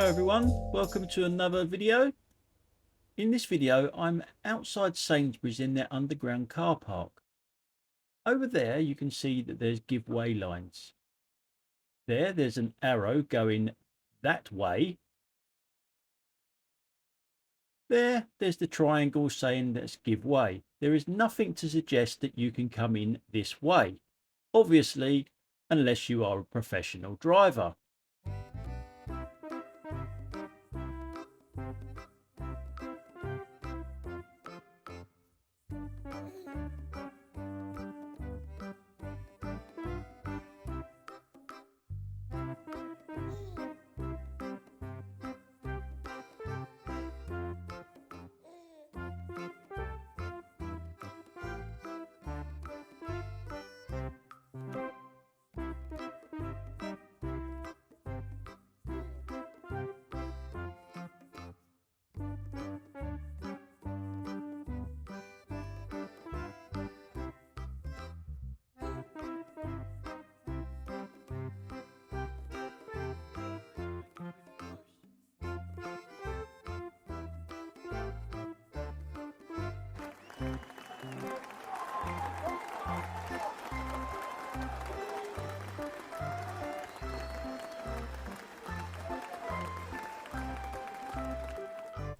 Hello everyone, welcome to another video. In this video I'm outside Sainsbury's in their underground car park. Over there you can see that there's giveaway lines. There's an arrow going that way. There's the triangle saying that's give way. There is nothing to suggest that you can come in this way, obviously unless you are a professional driver.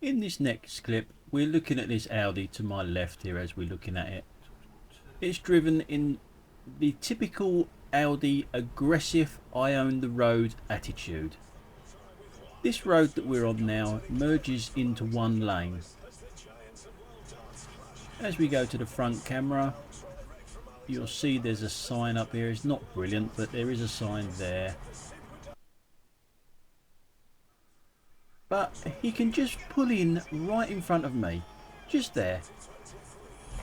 In this next clip, we're looking at this Audi to my left here as we're looking at it. It's driven in the typical Audi aggressive I own the road attitude. This road that we're on now merges into one lane. As we go to the front camera, you'll see there's a sign up here. It's not brilliant, but there is a sign there. But he can just pull in right in front of me, just there.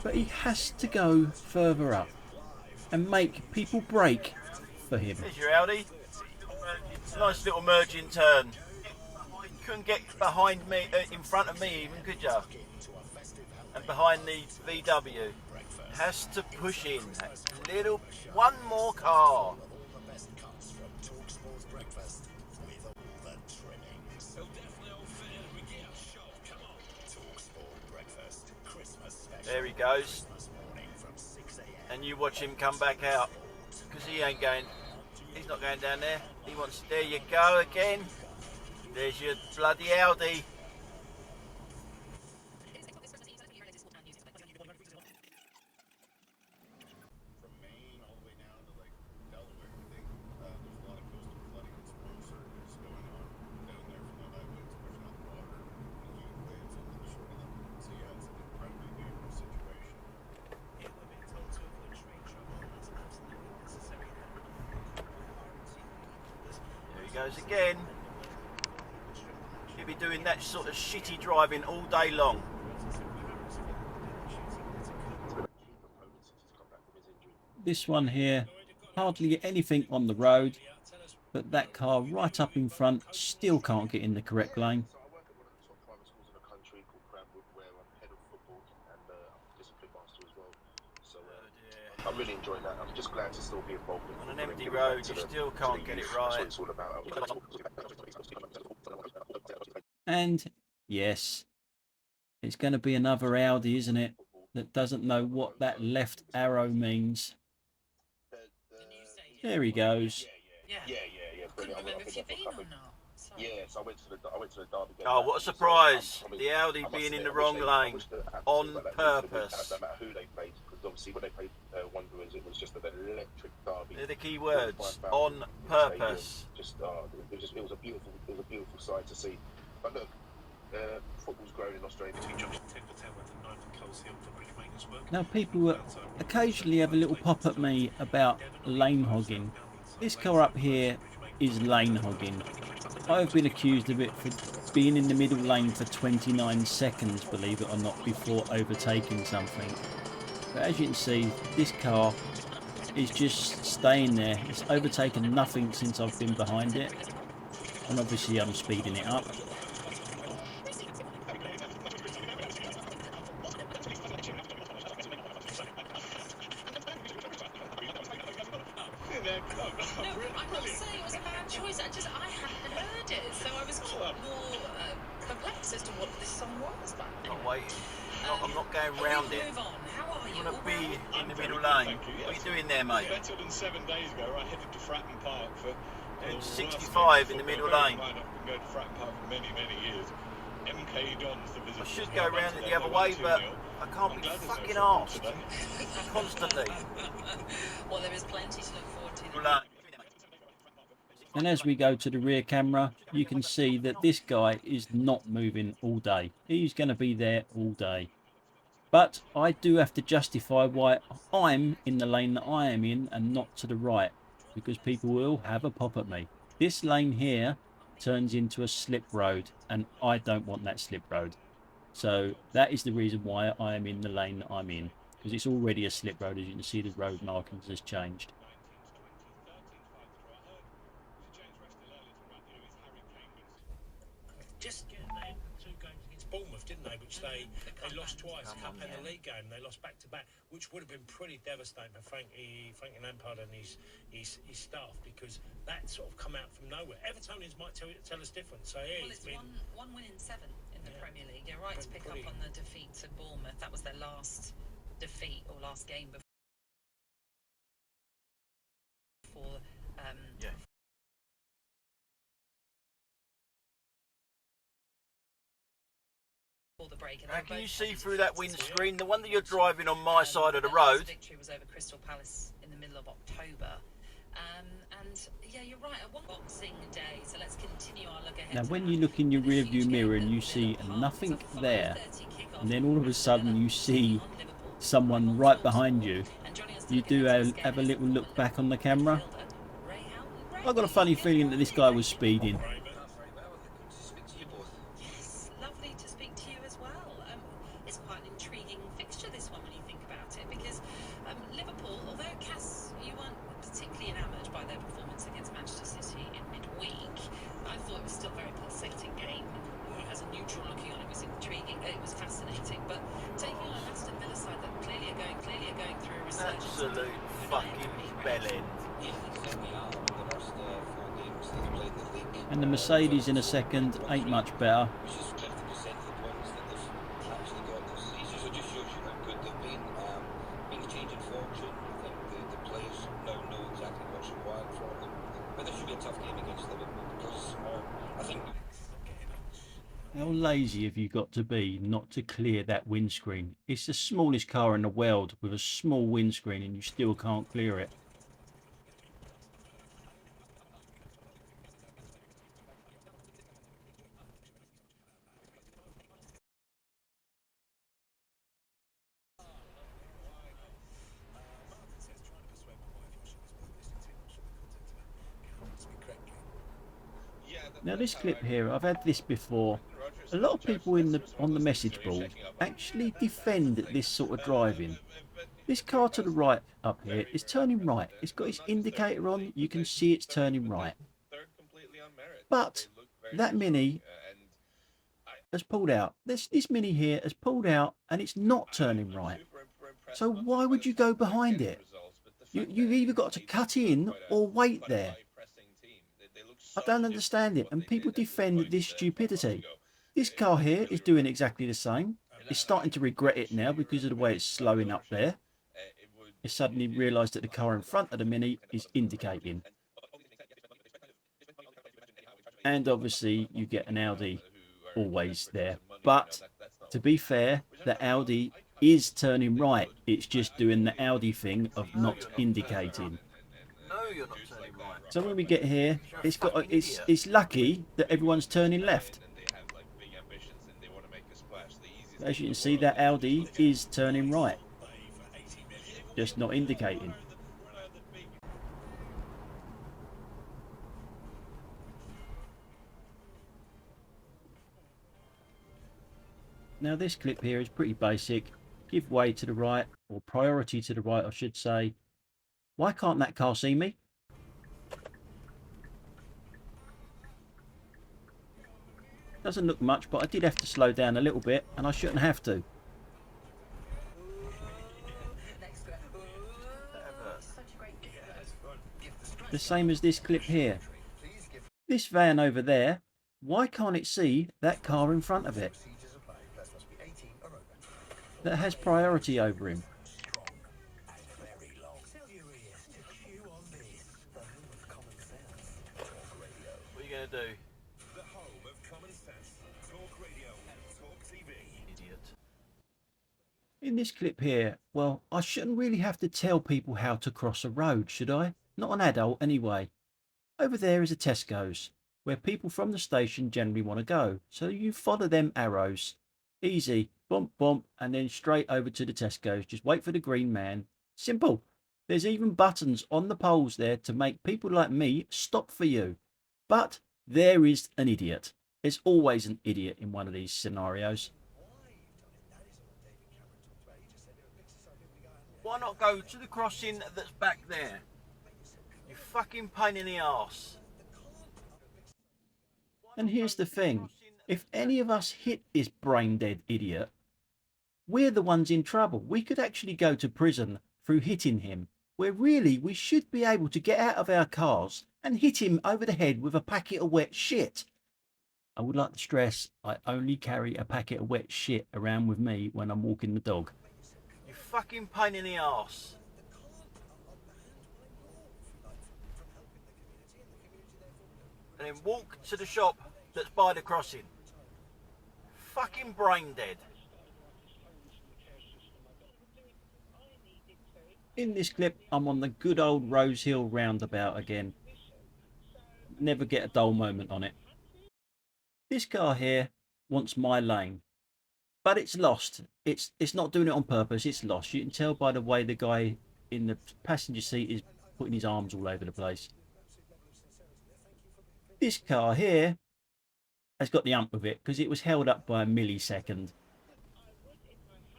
But he has to go further up and make people brake for him. There's your Audi. Nice little merging turn. You couldn't get behind me, in front of me even, could you? And behind the VW. Has to push in. One more car. There he goes, and you watch him come back out, because he's not going down there. There you go again. There's your bloody Audi. Goes again. He'll be doing that sort of shitty driving all day long. This one here, hardly anything on the road, but that car right up in front still can't get in the correct lane. I'm really enjoying that. I'm just glad to still be involved in on an empty road. You still can't get it right. That's what it's all about. And yes, it's going to be another Audi, isn't it, that doesn't know what that left arrow means. There he goes. Yeah. Brilliant. Yes, I went to the Derby game. Oh, what a surprise! The Audi being in the wrong lane on purpose. No matter who they played, because obviously when they played Wanderers, it was just an electric derby. They're the key words. On purpose. It was a beautiful sight to see. But look, football's growing in Australia. Now people occasionally have a little pop at me about lane hogging. This car up here is lane hogging. I've been accused of it for being in the middle lane for 29 seconds, believe it or not, before overtaking something. But as you can see, this car is just staying there. It's overtaken nothing since I've been behind it. And obviously I'm speeding it up. I'm not saying it was a bad choice. I hadn't heard it, so I was more perplexed as to what this song was back then. I'm waiting. I'm not going round it. Move on. How are you? I want to be in the middle lane. What are you doing there, mate? Better than 7 days ago, I headed to Fractal Park for 65 in the middle lane. I've been going to Fractal Park for many, many years. MK Dons, the visitor. I should go round it the other way, but I can't be fucking arsed constantly. Well, there is plenty to look forward to. And as we go to the rear camera, you can see that this guy is not moving all day. He's going to be there all day. But I do have to justify why I'm in the lane that I am in and not to the right, because people will have a pop at me. This lane here turns into a slip road, and I don't want that slip road. So that is the reason why I am in the lane that I'm in, because it's already a slip road. As you can see, the road markings has changed. Just they had 2 games against Bournemouth, didn't they? Which they lost twice, cup and the league game. They lost back to back, which would have been pretty devastating for Frankie Lampard and his staff, because that sort of come out from nowhere. Evertonians might tell us different. So yeah, Well, it's one win in 7 in the Premier League. You're right to pick up on the defeat to Bournemouth. That was their last defeat or last game before the break. How can you see through that windscreen? The one that you're driving on my side of the road. Victory was over Crystal Palace in the middle of October. And yeah, you're right. A one Boxing Day. So let's continue our look ahead. Now, when you look in your rear view mirror and you see nothing there, and then all of a sudden you see someone right behind you, you do have a little look back on the camera. I've got a funny feeling that this guy was speeding. Yes, lovely to speak to you as well. It's quite an intriguing fixture, this one, when you think about it, because Liverpool, although Cass, you weren't particularly enamoured by their performance against Manchester City in midweek, I thought it was still a very pulsating game. As a neutral looking on it, was intriguing, it was fascinating, but taking on an Aston Villa side that clearly are going through a resurgence. Absolute fucking bellend. And the Mercedes in a second ain't much better. How lazy have you got to be not to clear that windscreen? It's the smallest car in the world with a small windscreen and you still can't clear it. Now this clip here, I've had this before. A lot of people on the message board actually defend this sort of driving. This car to the right up here is turning right. It's got its indicator on. You can see it's turning right. But that Mini has pulled out. This Mini here has pulled out and it's not turning right. So why would you go behind it? You've either got to cut in or wait there. I don't understand it, and people defend this stupidity. This car here is doing exactly the same. It's starting to regret it now because of the way it's slowing up there. It suddenly realised that the car in front of the Mini is indicating. And obviously you get an Audi always there. But to be fair, the Audi is turning right. It's just doing the Audi thing of not indicating. No, you're not turning right. So when we get here, it's lucky that everyone's turning left. As you can see, that Audi is turning right, just not indicating. Now this clip here is pretty basic. Give way to the right, or priority to the right I should say. Why can't that car see me? Doesn't look much, but I did have to slow down a little bit, and I shouldn't have to. the same as this clip here. This van over there, why can't it see that car in front of it that has priority over him? What are you going to do? The home of common sense. Talk radio and talk TV. Idiot. In this clip here, well, I shouldn't really have to tell people how to cross a road, should I? Not an adult anyway. Over there is a Tesco's, where people from the station generally want to go. So you follow them arrows. Easy, bump, bump, and then straight over to the Tesco's. Just wait for the green man. Simple. There's even buttons on the poles there to make people like me stop for you. But there is an idiot. There's always an idiot in one of these scenarios. Why not go to the crossing that's back there? You fucking pain in the arse. And here's the thing. If any of us hit this brain-dead idiot, we're the ones in trouble. We could actually go to prison through hitting him, where really we should be able to get out of our cars and hit him over the head with a packet of wet shit. I would like to stress, I only carry a packet of wet shit around with me when I'm walking the dog. You fucking pain in the arse. And then walk to the shop that's by the crossing. Fucking brain dead. In this clip, I'm on the good old Rose Hill roundabout again. Never get a dull moment on it. This car here wants my lane, but it's lost. It's not doing it on purpose. It's lost. You can tell by the way the guy in the passenger seat is putting his arms all over the place. This car here has got the ump with it because it was held up by a millisecond.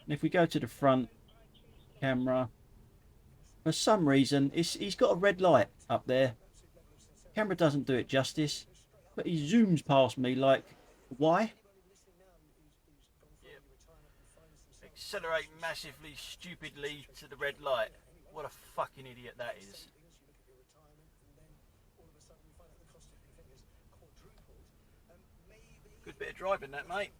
And if we go to the front camera, for some reason he's got a red light up there. Camera doesn't do it justice, but he zooms past me like, why? Accelerate massively, stupidly to the red light. What a fucking idiot that is. Good bit of driving that, mate.